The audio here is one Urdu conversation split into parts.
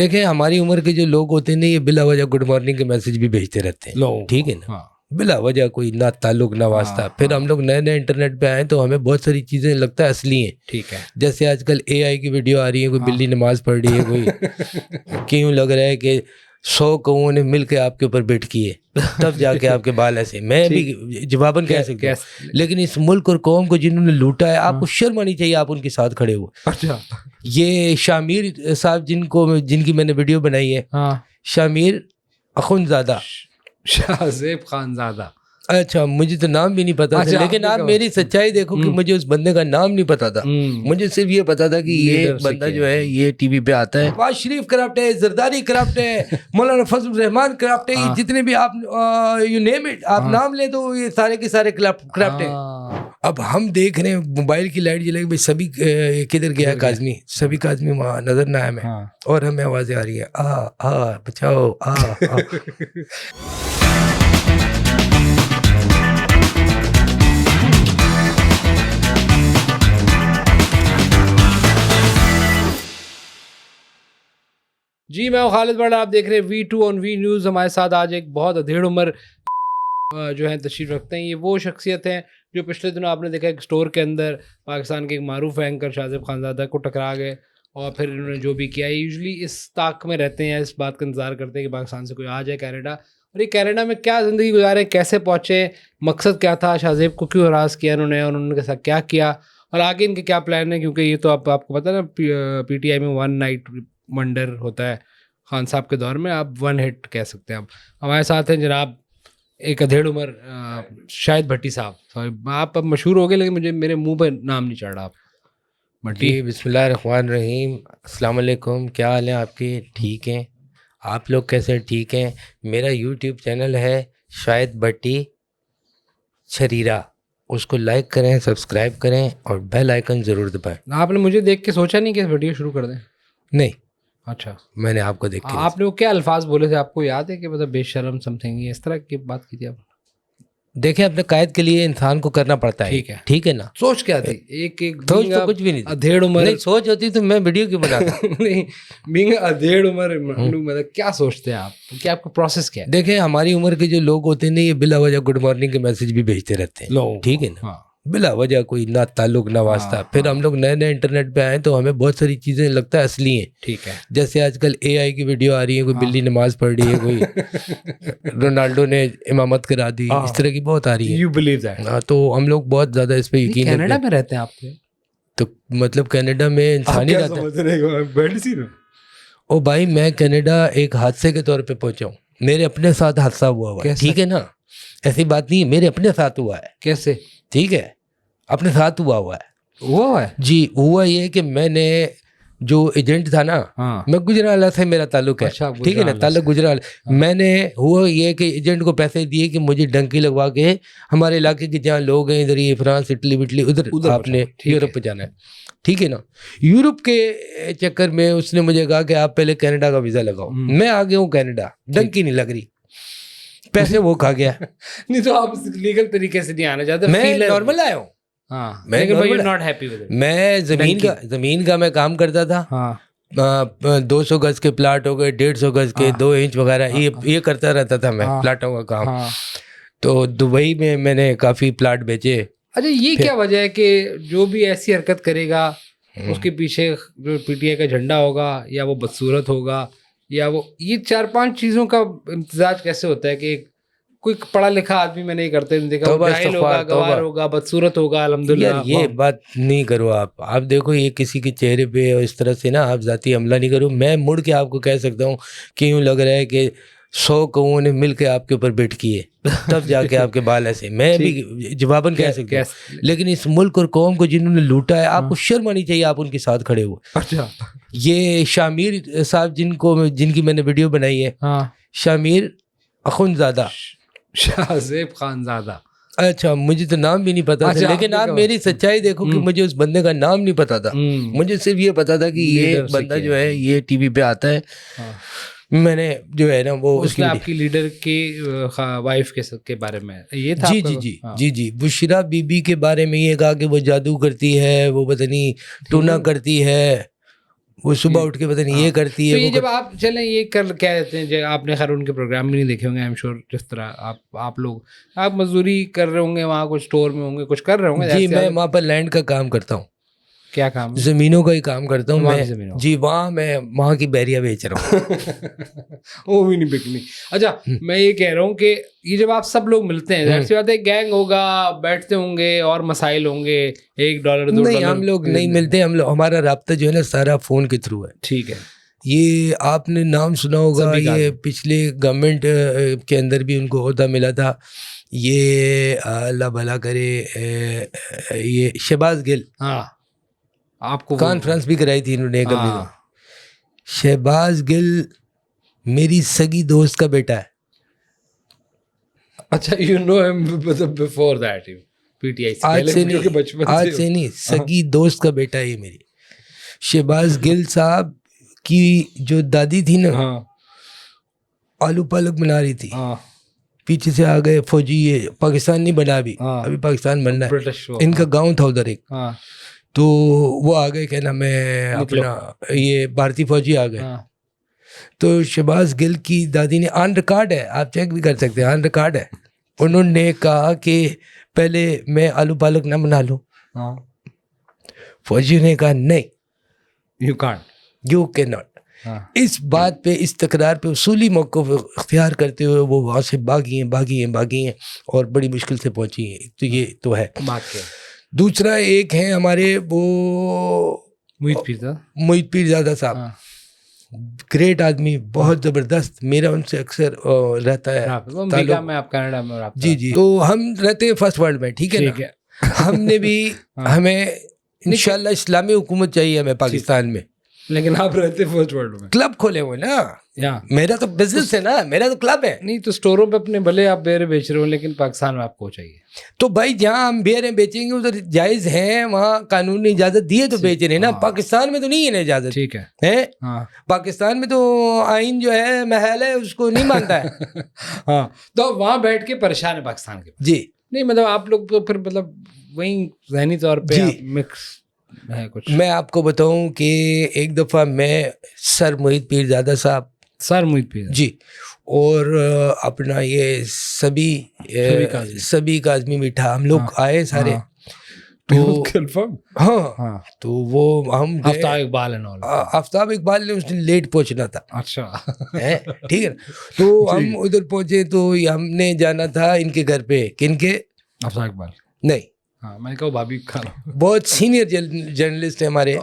دیکھیں ہماری عمر کے جو لوگ ہوتے ہیں نا یہ بلا وجہ گڈ مارننگ کے میسج بھی بھیجتے رہتے ہیں, ٹھیک ہے نا, بلا وجہ کوئی نہ تعلق نہ واسطہ. پھر ہم لوگ نئے انٹرنیٹ پہ آئے تو ہمیں بہت ساری چیزیں لگتا ہے اصلی ہیں, ٹھیک ہے. جیسے آج کل اے آئی کی ویڈیو آ رہی ہے, کوئی بلی نماز پڑھ رہی ہے, کوئی کیوں لگ رہا ہے کہ 100 کوؤں نے مل کے آپ کے اوپر بیٹھ کی ہے تب جا کے آپ کے بال ایسے. میں بھی جواباً کہہ سکتا ہوں, لیکن اس ملک اور قوم کو جنہوں نے لوٹا ہے آپ کو شرم آنی چاہیے, آپ ان کے ساتھ کھڑے ہوئے. اچھا یہ شامیر صاحب جن کی میں نے ویڈیو بنائی ہے, شامیر اخنزادہ, شاہ زیب خان زادہ. اچھا مجھے تو نام بھی نہیں پتا تھا, لیکن آپ میری سچائی دیکھو کہ مجھے اس بندے کا نام نہیں پتا تھا. مجھے صرف یہ پتا تھا کہ یہ بندہ جو ہے یہ ٹی وی پہ آتا ہے. نواز شریف کرپٹ ہے, زرداری کرپٹ ہے, مولانا فضل الرحمان کرپٹ ہے, یہ جتنے بھی آپ یو نیم اٹ آپ نام لیں تو یہ سارے کے سارے کرپٹ ہیں. اب ہم دیکھ رہے ہیں موبائل کی لائٹ جلے گی, سبھی کدھر گیا کاظمی, سبھی کاظمی وہاں نظر نہ آئے ہمیں, اور ہمیں آوازیں آ رہی ہیں بچاؤ. جی میں ہوں خالد بڑا, آپ دیکھ رہے ہیں V2 آن وی نیوز. ہمارے ساتھ آج ایک بہت ادھیڑ عمر جو ہے تشریف رکھتے ہیں. یہ وہ شخصیت ہیں جو پچھلے دنوں آپ نے دیکھا ایک اسٹور کے اندر پاکستان کے ایک معروف اینکر شاہ زیب خان زادہ کو ٹکرا گئے, اور پھر انہوں نے جو بھی کیا. یوزلی اس طاق میں رہتے ہیں, اس بات کا انتظار کرتے ہیں کہ پاکستان سے کوئی آ جائے کینیڈا, اور یہ کینیڈا میں کیا زندگی گزارے, کیسے پہنچے, مقصد کیا تھا, شاہ زیب کو کیوں ہراس کیا انہوں نے, اور انہوں نے کے ساتھ کیا کیا, اور آگے ان کے کیا پلان ہے. کیونکہ یہ تو آپ کو پتہ ہے نا پی ٹی آئی میں 1 نائٹ ونڈر ہوتا ہے خان صاحب کے دور میں, آپ 1 ہٹ کہہ سکتے ہیں. ہمارے ساتھ ہیں جناب ایک ادھیڑ عمر شاہد بھٹی صاحب. آپ اب مشہور ہو گئے لیکن میرے منہ پہ نام نہیں چڑھ رہا. آپ جی بسم اللہ الرحمن الرحیم. السلام علیکم, کیا حال ہیں آپ کے؟ ٹھیک ہیں آپ لوگ کیسے؟ ٹھیک ہیں. میرا یوٹیوب چینل ہے شاہد بھٹی چھریرا, اس کو لائک کریں, سبسکرائب کریں, اور بیل آئیکن ضرور دبائیں. آپ نے مجھے دیکھ کے سوچا نہیں کہ ویڈیو شروع کر دیں؟ نہیں. اچھا, میں نے آپ کو دیکھ کے. آپ نے وہ کیا الفاظ بولے تھے, آپ کو یاد ہے کہ مطلب بے شرم سم تھنگ, اس طرح کی بات کی تھی آپ؟ دیکھیں اپنے قائد کے لیے انسان کو کرنا پڑتا ہے. ٹھیک ہے نا. سوچ کیا تھی؟ ایک سوچ تو کچھ بھی نہیں تھی. ادھیڑ عمر نہیں سوچ ہوتی تو میں ویڈیو کیوں بناتا. نہیں بینگ ادھیڑ عمر مطلب کیا سوچتے ہیں آپ, کیا آپ کا پروسیس کیا ہے؟ دیکھیں ہماری عمر کے جو لوگ ہوتے ہیں نا یہ بلا وجہ گڈ مارننگ کے میسج بھی بھیجتے رہتے ہیں, ٹھیک ہے نا, بلا وجہ کوئی نہ تعلق نہ واسطہ. پھر ہم لوگ نئے انٹرنیٹ پہ آئے تو ہمیں بہت ساری چیزیں لگتا ہے اصلی ہیں, ٹھیک ہے. جیسے آج کل اے آئی کی ویڈیو آ رہی ہے, کوئی بلی نماز پڑھ رہی ہے, کوئی رونالڈو نے امامت کرا دی, اس طرح کی بہت آ رہی ہے. You believe that. تو ہم لوگ بہت زیادہ اس پہ یقین رکھتے ہیں. کینیڈا میں رہتے ہیں آپ تو مطلب کینیڈا میں انسان ہی رہتا ہے. او بھائی میں کینیڈا ایک حادثے کے طور پہ پہنچا ہوں, میرے اپنے ساتھ حادثہ ہوا ہے, ٹھیک ہے نا, ایسی بات نہیں ہے, میرے اپنے ساتھ ہوا ہے. کیسے؟ ٹھیک ہے, اپنے ساتھ ہوا ہے. جی ہوا یہ کہ میں نے جو ایجنٹ تھا نا, میں گجرالہ سے میرا تعلق ہے, ٹھیک ہے نا, تعلق گجرالہ. میں نے ہوا یہ کہ ایجنٹ کو پیسے دیے کہ مجھے ڈنکی لگوا کے ہمارے علاقے کے جہاں لوگ ہیں ادھر یہ فرانس اٹلی وٹلی ادھر آپ نے یورپ پہ جانا ہے, ٹھیک ہے نا. یورپ کے چکر میں اس نے مجھے کہا کہ آپ پہلے کینیڈا کا ویزا لگاؤ. میں آ گیا ہوں کینیڈا, ڈنکی نہیں لگ رہی, پیسے وہ کھا گیا. نہیں تو آپ لیگل طریقے سے نہیں آنا چاہتے؟ میں نارمل آیا ہوں. میں زمین کا میں کام کرتا تھا, 200 گز کے پلاٹ ہو گئے, 150 گز کے, 2 انچ وغیرہ, یہ کرتا رہتا تھا میں پلاٹوں کا کام. تو دبئی میں نے کافی پلاٹ بیچے. اچھا یہ کیا وجہ ہے کہ جو بھی ایسی حرکت کرے گا اس کے پیچھے جو پی ٹی آئی کا جھنڈا ہوگا, یا وہ بدصورت ہوگا, یا وہ یہ 4-5 چیزوں کا امتزاج کیسے ہوتا ہے کہ کوئی پڑھا لکھا آدمی میں نہیں کرتے دیکھا, جاہل ہوگا, گوار ہوگا, بدصورت ہوگا. الحمدللہ یہ بات نہیں کرو آپ دیکھو یہ کسی کے چہرے پہ اور اس طرح سے نا آپ ذاتی حملہ نہیں کرو. میں مڑ کے آپ کو کہہ سکتا ہوں کہ یوں لگ رہا ہے کہ 100 کوؤں نے مل کے آپ کے اوپر بیٹھ کی ہے تب جا کے آپ کے بال ایسے. میں بھی جواباً کہہ سکتا ہوں, لیکن اس ملک اور قوم کو جنہوں نے لوٹا ہے آپ کو شرم آنی چاہیے, آپ ان کے ساتھ کھڑے ہوئے. اچھا یہ شامیر صاحب جن کی میں نے ویڈیو بنائی ہے, شامیر اخنزادہ, شاہ زیب خان زادہ. اچھا مجھے تو نام بھی نہیں پتا تھا, لیکن آپ میری سچائی دیکھو کہ مجھے اس بندے کا نام نہیں پتا تھا. مجھے صرف یہ پتا تھا کہ یہ بندہ جو ہے یہ ٹی وی پہ آتا ہے. میں نے جو ہے نا وہ اس نے آپ کی لیڈر کی وائف کے بارے میں یہ تھا. جی بشرا بی بی کے بارے میں یہ کہا کہ وہ جادو کرتی ہے, وہ پتہ نہیں ٹونا کرتی ہے, وہ صبح اٹھ کے پتہ نہیں یہ کرتی تو ہے. یہ جب آپ چلیں یہ کر کیا کہتے ہیں جو آپ نے خیر ان کے پروگرام بھی نہیں دیکھے ہوں گے, آئی ایم شیور جس طرح آپ لوگ آپ مزدوری کر رہے ہوں گے وہاں, کچھ اسٹور میں ہوں گے, کچھ کر رہے ہوں گے. جی میں وہاں پر لینڈ کا کام کرتا ہوں. کیا کام ہے؟ زمینوں کا ہی کام کرتا ہوں میں. جی وہاں میں وہاں کی بیریاں بیچ رہا ہوں. وہ بھی نہیں بکنی. اچھا میں یہ کہہ رہا ہوں کہ یہ جب آپ سب لوگ ملتے ہیں ظاہر سی بات ہے گینگ ہوگا, بیٹھتے ہوں گے اور مسائل ہوں گے, $1 $2. نہیں ہم لوگ نہیں ملتے, ہمارا رابطہ جو ہے نا سارا فون کے تھرو ہے. ٹھیک ہے. یہ آپ نے نام سنا ہوگا, یہ پچھلے گورنمنٹ کے اندر بھی ان کو عہدہ ملا تھا. یہ اللہ بھلا کرے یہ شہباز گل, ہاں آپ کو کانفرنس بھی کرائی تھی انہوں نے کبھی. شہباز گل میری سگی دوست کا بیٹا ہے. اچھا یو نو ہم before that P T I آج سے نہیں سگی دوست کا بیٹا ہے یہ میری. شہباز گل صاحب کی جو دادی تھی نا آلو پالک بنا رہی تھی, پیچھے سے آ گئے فوجی, یہ پاکستان نہیں بنا ابھی پاکستان بننا ہے. ان کا گاؤں تھا ادھر ایک, تو وہ آ گئے کہنا میں اپنا یہ بھارتی فوجی آ گئے. تو شہباز گل کی دادی نے آن ریکارڈ ہے, آپ چیک بھی کر سکتے ہیں, آن ریکارڈ ہے, انہوں نے کہا کہ پہلے میں آلو پالک نہ بنا لوں. فوجی نے کہا نہیں, یو کین ناٹ. اس بات پہ, اس تکرار پہ اصولی موقف اختیار کرتے ہوئے وہ وہاں سے بھاگی ہیں اور بڑی مشکل سے پہنچی ہیں. تو یہ تو ہے. دوسرا ایک ہیں ہمارے وہ محیط پیر زادہ صاحب, گریٹ آدمی, بہت زبردست. میرا ان سے اکثر رہتا ہے تعلق. جی تو ہم رہتے ہیں فرسٹ ورلڈ میں, ٹھیک ہے نا. ہم نے بھی ہمیں انشاءاللہ اسلامی حکومت چاہیے ہمیں پاکستان میں, لیکن آپ رہتے فرسٹ ورلڈ میں. کلب کھولے ہوئے نا, میرا تو بزنس ہے نا, میرا تو کلب ہے. نہیں تو اسٹوروں پہ اپنے بھلے آپ بیرے بیچ رہے ہو, لیکن پاکستان میں آپ کو چاہیے. تو بھائی جہاں ہم بیرے بیچیں گے ادھر جائز ہیں, وہاں قانون نے اجازت دی ہے تو بیچ رہے ہیں نا. پاکستان میں تو نہیں ہے نا اجازت. ٹھیک ہے, پاکستان میں تو آئین جو ہے محل ہے, اس کو نہیں مانتا ہے. ہاں تو وہاں بیٹھ کے پریشان ہے پاکستان کے. جی نہیں مطلب آپ لوگ تو پھر مطلب وہیں ذہنی طور پہ مکس ہے کچھ. میں آپ کو بتاؤں کہ ایک دفعہ میں سر محیط پیر زادہ صاحب, جی, اور اپنا یہ سبھی کاظمی میٹھا, ہم لوگ آئے سارے. تو ہاں تو وہ ہم آفتاب اقبال نے اس نے لیٹ پہنچنا تھا. اچھا ٹھیک ہے نا. تو ہم ادھر پہنچے تو ہم نے جانا تھا ان کے گھر پہ. کن کے؟ آفتاب اقبال نہیں, میں نے کہا بھابھی بہت سینئر جرنلسٹ ہیں ہمارے.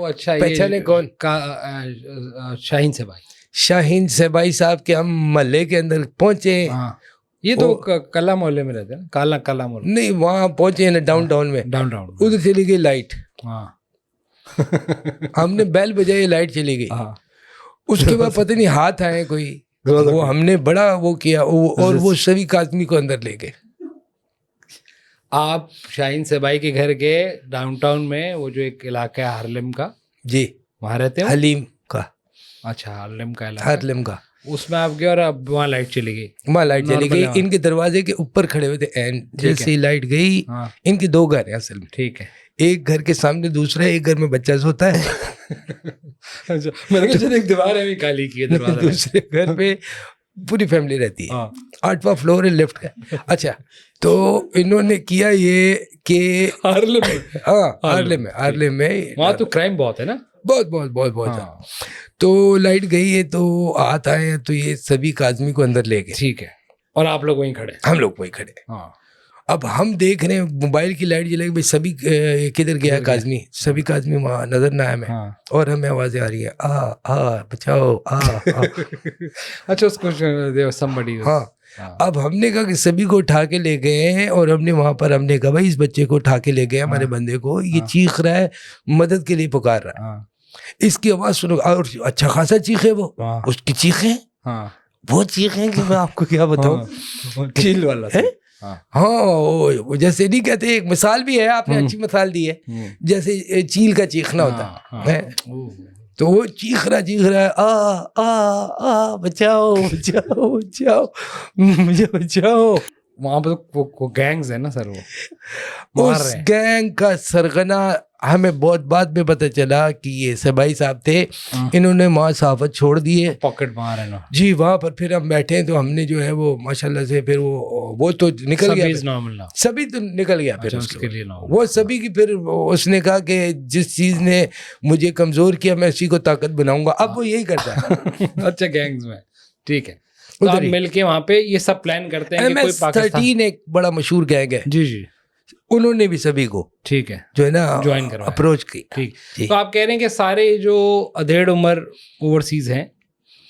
اچھا پہچانے کون؟ شاہین سبائی صاحب کے. ہم محلے کے اندر پہنچے. یہ تو کلا محلے میں رہتے ہیں نا, کلا محلے. نہیں وہاں پہنچے نا ڈاؤن ٹاؤن میں. ادھر چلی گئی لائٹ, ہم نے بیل بجائی, لائٹ چلی گئی. اس کے بعد پتہ نہیں ہاتھ آئے کوئی, وہ ہم نے بڑا وہ کیا, اور وہ سبھی کاظمی کو اندر لے گئے. آپ شاہین سبائی کے گھر گئے ڈاؤن ٹاؤن میں, وہ جو ایک علاقہ ہے ہارلم کا, جی وہاں رہتے ہیں. حلیم کا. اچھا ہارلم کا علاقہ, ہارلم کا. اس میں آپ گئے اور اب وہاں لائٹ چلی گئی. وہاں لائٹ چلی گئی, ان کے دروازے کے اوپر کھڑے ہوئے تھے. جیسے لائٹ گئی, ان کے 2 گھر ہیں اصل میں. ٹھیک ہے, ایک گھر کے سامنے دوسرا ہے, ایک گھر میں بچہ سوتا ہے. ایک دیوار ہے کالی کی, دوسرے گھر پہ پوری فیملی رہتی ہے. 8واں فلور ہے لیفٹ کا. اچھا تو انہوں نے کیا یہ کہ ہارلم میں وہاں تو کرائم بہت ہے نا, بہت. تو لائٹ گئی ہے تو ہاتھ آئے ہیں, تو یہ سبھی کاظمی کو اندر لے گئے. ٹھیک ہے, اور آپ لوگ وہیں کھڑے؟ ہم لوگ وہیں کھڑے. اب ہم دیکھ رہے ہیں موبائل کی لائٹ جلے گی, سبھی کدھر گیا کاظمی, سبھی کاظمی وہاں نظر نہ آیا ہمیں. اور ہمیں آوازیں آ رہی ہیں, بچاؤ. اچھا اس کو somebody. ہاں اب ہم نے کہا کہ سبھی کو اٹھا کے لے گئے ہیں, اور ہم نے وہاں پر ہم نے کہا بھائی اس بچے کو اٹھا کے لے گئے ہمارے بندے کو, یہ چیخ رہا ہے, مدد کے لیے پکار رہا ہے. اس کی آواز سنو, اور اچھا خاصا چیخے, وہ اس کی چیخیں بہت چیخیں کہ میں آپ کو کیا بتاؤں. چیل والا ہاں, جیسے نہیں کہتے, ایک مثال بھی ہے, آپ نے اچھی مثال دی ہے, جیسے چیل کا چیخنا ہوتا ہے. تو وہ چیخ رہا ہے, بچاؤ مجھے بچاؤ. وہاں پہ گینگز ہے نا سر, وہ اس گینگ کا سرغنہ ہمیں بہت بعد میں پتہ چلا کہ یہ سبائی صاحب تھے, انہوں نے وہاں صحافت چھوڑ دی ہے, پاکٹ مار ہے نا جی. وہاں پر پھر ہم بیٹھے تو ہم نے جو ہے وہ ماشاءاللہ سے پھر وہ تو نکل گیا, سبھی تو نکل گیا پھر اس کے لیے وہ سبھی کی. پھر اس نے کہا کہ جس چیز نے مجھے کمزور کیا میں اسی کو طاقت بناؤں گا, اب وہ یہی کرتا ہے. اچھا گینگز میں ٹھیک ہے, تو آپ مل کے وہاں پہ یہ سب پلان کرتے ہیں کہ کوئی پاکستان MS-13 ایک بڑا مشہور گینگ ہے. جی جی, انہوں نے بھی سبھی کو ٹھیک ہے جو ہے نا جوائن کروایا, اپروچ کی. ٹھیک. تو آپ کہہ رہے ہیں کہ سارے جو ادھیڑ عمر اوورسیز ہیں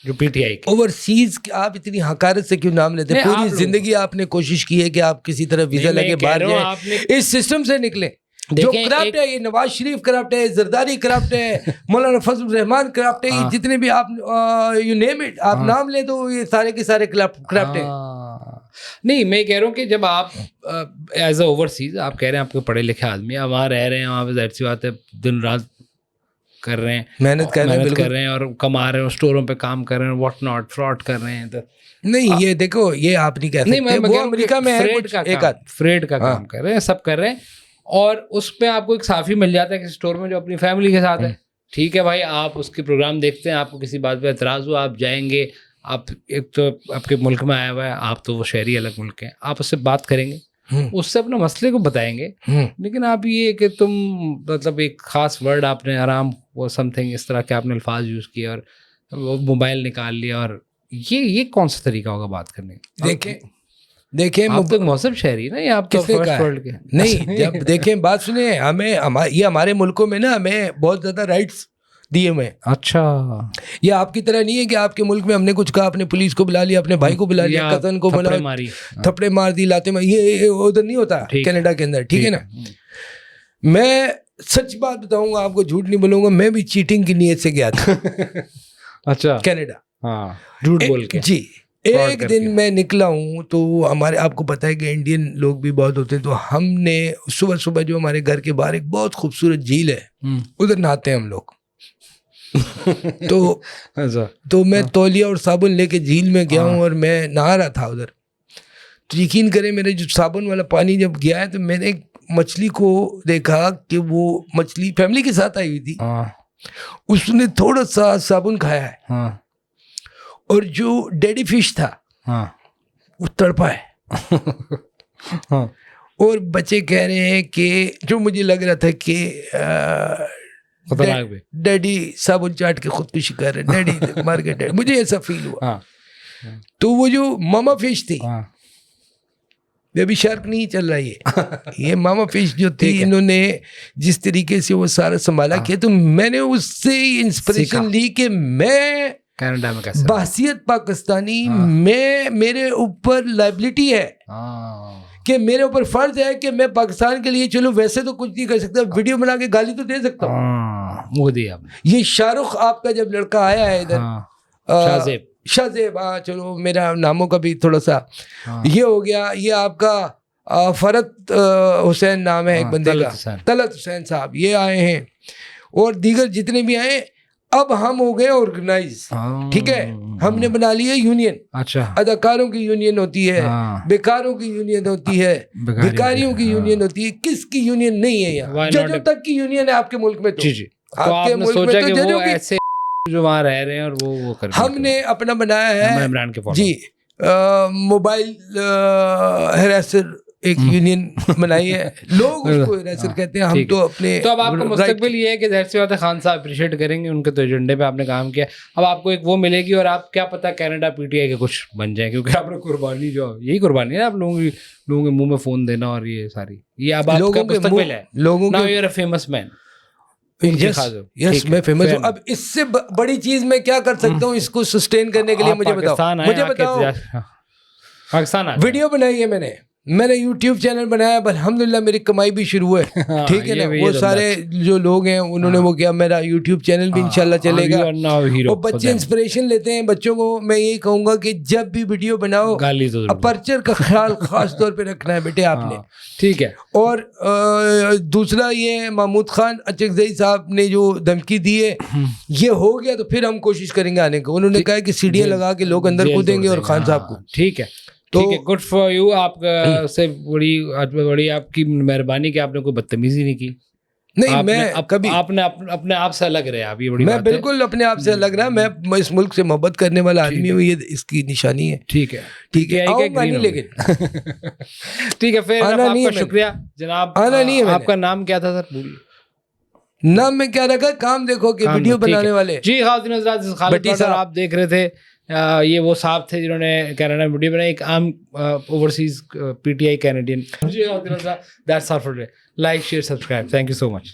جو پی ٹی آئی کے اوورسیز, آپ اتنی حقارت سے کیوں نام لیتے ہیں؟ پوری زندگی آپ نے کوشش کی ہے کہ آپ کسی طرح ویزا لگے باہر جائیں, اس سسٹم سے نکلیں. جو کرپٹ ہے یہ نواز شریف کرپٹ ہے, زرداری کرپٹ ہے, مولانا فضل الرحمان کرپٹ ہے, یہ جتنے بھی آپ یو نیم اٹ آپ نام لیں تو یہ سارے کے سارے کرپٹ ہیں. نہیں میں کہہ رہا ہوں کہ جب آپ ایز اے اوورسیز آپ کہہ رہے ہیں آپ کے پڑھے لکھے آدمی آپ وہاں رہ رہے ہیں, وہاں پہ ظاہر سی بات ہے دن رات کر رہے ہیں, محنت کر رہے ہیں اور کما رہے ہیں, اسٹوروں پہ کام کر رہے ہیں, واٹ ناٹ فراڈ کر رہے ہیں. نہیں یہ دیکھو یہ آپ نہیں کہہ سکتے, وہ امریکہ میں فریڈ کا کام کر رہے ہیں, سب کر رہے ہیں, اور اس پہ آپ کو ایک صحافی مل جاتا ہے کسی اسٹور میں جو اپنی فیملی کے ساتھ ہے. ٹھیک ہے بھائی, آپ اس کے پروگرام دیکھتے ہیں, آپ کو کسی بات پہ اعتراض ہوا آپ جائیں گے, آپ ایک تو آپ کے ملک میں آیا ہوا ہے, آپ تو وہ شہری الگ ملک ہیں, آپ اس سے بات کریں گے, اس سے اپنے مسئلے کو بتائیں گے. لیکن آپ یہ کہ تم مطلب ایک خاص ورڈ آپ نے آرام وہ سم تھنگ اس طرح کے آپ نے الفاظ یوز کیے اور وہ موبائل نکال لیا, اور یہ کون سا طریقہ ہوگا بات کرنے کا؟ دیکھیں آپ تو مہذب شہری نا, یہ آپ تو فرسٹ ورلڈ کے نہیں. جب دیکھیں بات سنیں, ہمیں یہ ہمارے ملکوں میں نا ہمیں بہت زیادہ رائٹس دیے ہوئے. اچھا, یہ آپ کی طرح نہیں ہے کہ آپ کے ملک میں ہم نے کچھ کہا اپنے پولیس کو بلا لیا, اپنے بھائی کو بلا لیا, کزن کو بلا تھپڑے مار دی لاتے میں, یہ ادھر نہیں ہوتا کینیڈا کے اندر. ٹھیک ہے نا, میں سچ بات بتاؤں گا آپ کو, جھوٹ نہیں بولوں گا, میں بھی چیٹنگ کی نیت سے گیا تھا. اچھا کینیڈا, ہاں جھوٹ بول کے. جی ایک دن میں نکلا ہوں تو ہمارے آپ کو پتہ ہے کہ انڈین لوگ بھی بہت ہوتے ہیں, تو ہم نے صبح صبح جو ہمارے گھر کے باہر ایک بہت خوبصورت جھیل ہے ادھر نہاتے ہیں ہم لوگ. تو میں تولیہ اور صابن لے کے جھیل میں گیا ہوں اور میں نہا رہا تھا ادھر. تو یقین کریں میرے جو صابن والا پانی جب گیا ہے تو میں نے ایک مچھلی کو دیکھا کہ وہ مچھلی فیملی کے ساتھ آئی ہوئی تھی, اس نے تھوڑا سا صابن کھایا ہے اور جو ڈیڈی فش تھا وہ تڑپا ہے. اور بچے کہہ رہے ہیں کہ جو مجھے لگ رہا تھا کہ ڈیڈی صابن چاٹ کے خودکشی کر رہے, ڈیڈی مار کے ڈیڈی, مجھے ایسا فیل ہوا. تو وہ جو ماما فش تھی, بیبی شارک نہیں چل رہا, یہ ماما فش جو تھی, انہوں نے جس طریقے سے وہ سارا سنبھالا کیا, تو میں نے اس سے انسپریشن لی کہ میں کینیڈا میں بحثیت پاکستانی میں میرے اوپر لائبلٹی ہے کہ میرے اوپر فرض ہے کہ میں پاکستان کے لیے چلو ویسے تو کچھ نہیں کر سکتا, ویڈیو بنا کے گالی تو دے سکتا ہوں. وہ دیا یہ شاہ رخ آپ کا جب لڑکا آیا ہے ادھر, شاہزیب, ہاں چلو میرا ناموں کا بھی تھوڑا سا یہ ہو گیا, یہ آپ کا فرت حسین نام ہے ایک بندے کا, طلعت حسین صاحب, یہ آئے ہیں, اور دیگر جتنے بھی آئے. اب ہم ہو گئے آرگنائز, ٹھیک ہے, ہم نے بنا لی ہے یونین. اچھا, اداکاروں کی یونین ہوتی ہے, بیکاروں کی یونین ہوتی ہے, بھکاریوں کی یونین ہوتی ہے, کس کی یونین نہیں ہے یہاں, ججوں تک کی یونین ہے آپ کے ملک میں. تو آپ کے ملک میں تو ججوں کی جو وہاں رہ رہے ہیں اور وہ ہم نے اپنا بنایا ہے عمران کے جی, موبائل ہراسر ایک یونین بنائی ہے, لوگ اس کو ہراسر کہتے ہیں, ہم تو اپنے. تو اب آپ کا مستقبل یہ ہے کہ ظاہر سی بات ہے خان صاحب اپریشیٹ کریں گے, ان کے تو ایجنڈے پہ آپ نے کام کیا, اب آپ کو ایک وہ ملے گی اور آپ کیا پتا کینیڈا پی ٹی آئی کے کچھ بن جائیں, کیونکہ آپ نے قربانی جو یہی قربانی ہے نا, آپ لوگوں کے منہ میں فون دینا اور یہ ساری, یہ اب آپ کا مستقبل ہے. لوگوں now you are a famous man. Yes میں فیمس ہوں. اب اس سے بڑی چیز میں کیا کر سکتا ہوں اس کو سسٹین کرنے کے لیے؟ مجھے بتاؤ. پاکستان ویڈیو بنائی ہے میں نے یوٹیوب چینل بنایا, الحمدللہ میری کمائی بھی شروع ہے. ٹھیک ہے نا, وہ سارے جو لوگ ہیں انہوں نے وہ کیا, میرا یوٹیوب چینل بھی انشاءاللہ چلے گا. اور بچے انسپریشن لیتے ہیں, بچوں کو میں یہی کہوں گا کہ جب بھی ویڈیو بناؤ اپرچر کا خیال خاص طور پہ رکھنا ہے بیٹے آپ نے, ٹھیک ہے. اور دوسرا یہ محمود خان اچکزئی صاحب نے جو دھمکی دی ہے, یہ ہو گیا تو پھر ہم کوشش کریں گے آنے کو. انہوں نے کہا کہ سیڑھیاں لگا کے لوگ اندر کودیں گے اور خان صاحب کو. ٹھیک ہے, ٹھیک ہے, گڈ فار یو. آپ سے بڑی آپ کی مہربانی کہ آپ نے کوئی بدتمیزی نہیں کی. نہیں میں کبھی اپنے آپ سے الگ رہے آپ, یہ بڑی میں بات ہے. بالکل اپنے آپ سے لگ رہا, میں اس ملک سے محبت کرنے والا آدمی ہوں, یہ اس کی نشانی ہے. ٹھیک ہے ٹھیک ہے, آؤں گا نہیں لیکن ٹھیک ہے. پھر آپ کا شکریہ جناب. آنا نہیں ہے. آپ کا نام کیا تھا سر؟ بولیے نام میں کیا رکھا, کام دیکھو کہ ویڈیو بنانے والے. جی خواتین حضرات, خالد بٹر آپ دیکھ رہے تھے, یہ وہ صاحب تھے جنہوں نے کینیڈا میں ویڈیو بنائی, ایک عام overseas PTI Canadian. جی خواتین حضرات, that's all for today. Like share subscribe. Thank you so much.